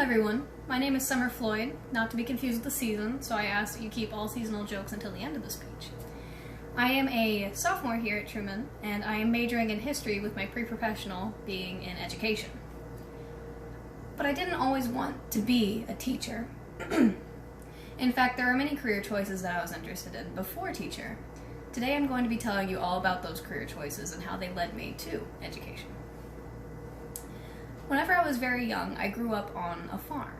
everyone, my name is Summer Floyd, not to be confused with the season, so I ask that you keep all seasonal jokes until the end of the speech. I am a sophomore here at Truman, and I am majoring in history with my pre-professional being in education. But I didn't always want to be a teacher. In fact, there are many career choices that I was interested in before teacher. Today I'm going to be telling you all about those career choices and how they led me to education. Whenever I was very young, I grew up on a farm.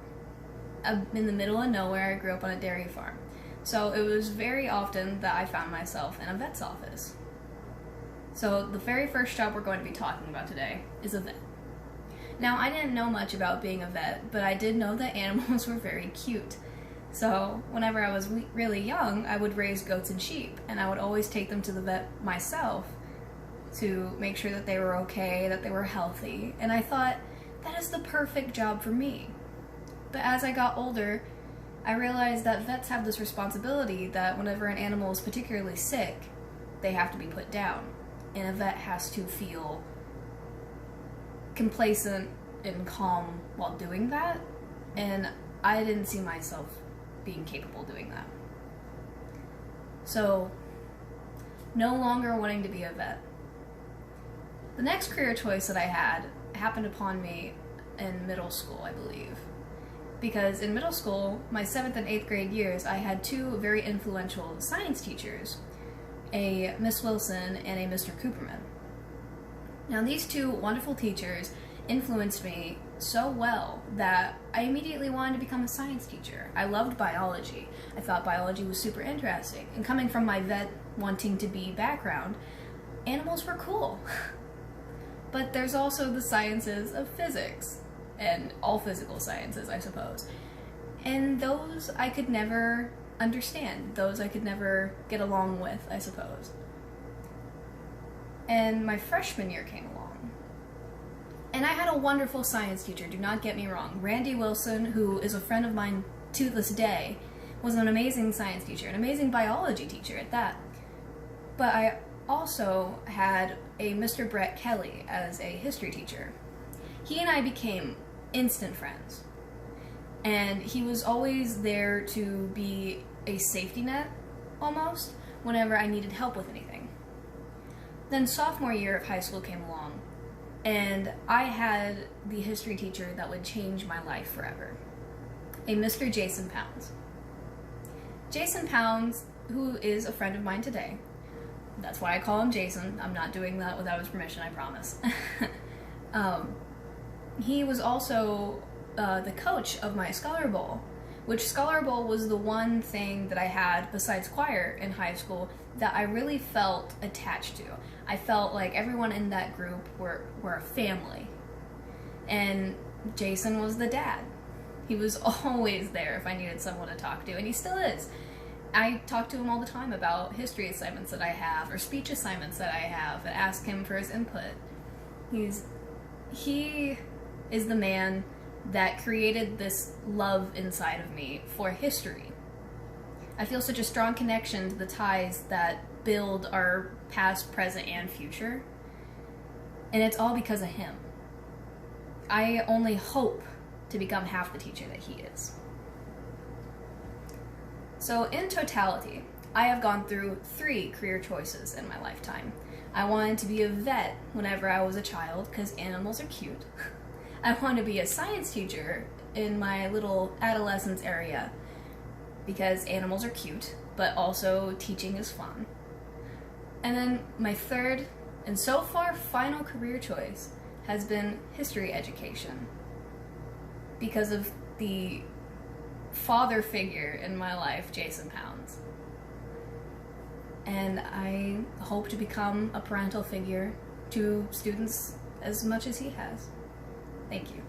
In the middle of nowhere, I grew up on a dairy farm. So it was very often that I found myself in a vet's office. So the very first job we're going to be talking about today is a vet. Now, I didn't know much about being a vet, but I did know that animals were very cute. So whenever I was really young, I would raise goats and sheep, and I would always take them to the vet myself to make sure that they were okay, that they were healthy, and I thought, that is the perfect job for me. But as I got older, I realized that vets have this responsibility that whenever an animal is particularly sick, they have to be put down, and a vet has to feel complacent and calm while doing that, and I didn't see myself being capable of doing that. So, no longer wanting to be a vet. The next career choice that I had happened upon me in middle school, I believe. Because in middle school, my 7th and 8th grade years, I had two very influential science teachers, a Miss Wilson and a Mr. Cooperman. Now these two wonderful teachers influenced me so well that I immediately wanted to become a science teacher. I loved biology. I thought biology was super interesting. And coming from my vet wanting to be background, animals were cool. But there's also the sciences of physics, and all physical sciences, I suppose. And those I could never understand. Those I could never get along with, I suppose. And my freshman year came along. And I had a wonderful science teacher, do not get me wrong. Randy Wilson, who is a friend of mine to this day, was an amazing science teacher, an amazing biology teacher at that. But I also had a Mr. Brett Kelly as a history teacher. He and I became instant friends. And he was always there to be a safety net, almost, whenever I needed help with anything. Then sophomore year of high school came along, and I had the history teacher that would change my life forever. A Mr. Jason Pounds. Jason Pounds, who is a friend of mine today. That's why I call him Jason. I'm not doing that without his permission, I promise. He was also the coach of my Scholar Bowl, which Scholar Bowl was the one thing that I had, besides choir in high school, that I really felt attached to. I felt like everyone in that group were a family. And Jason was the dad. He was always there if I needed someone to talk to, and he still is. I talk to him all the time about history assignments that I have, or speech assignments that I have, and ask him for his input. He is the man that created this love inside of me for history. I feel such a strong connection to the ties that build our past, present, and future, and it's all because of him. I only hope to become half the teacher that he is. So in totality, I have gone through 3 career choices in my lifetime. I wanted to be a vet whenever I was a child because animals are cute. I wanted to be a science teacher in my little adolescence area because animals are cute, but also teaching is fun. And then my third, and so far final career choice has been history education because of the father figure in my life, Jason Pounds. And I hope to become a parental figure to students as much as he has. Thank you.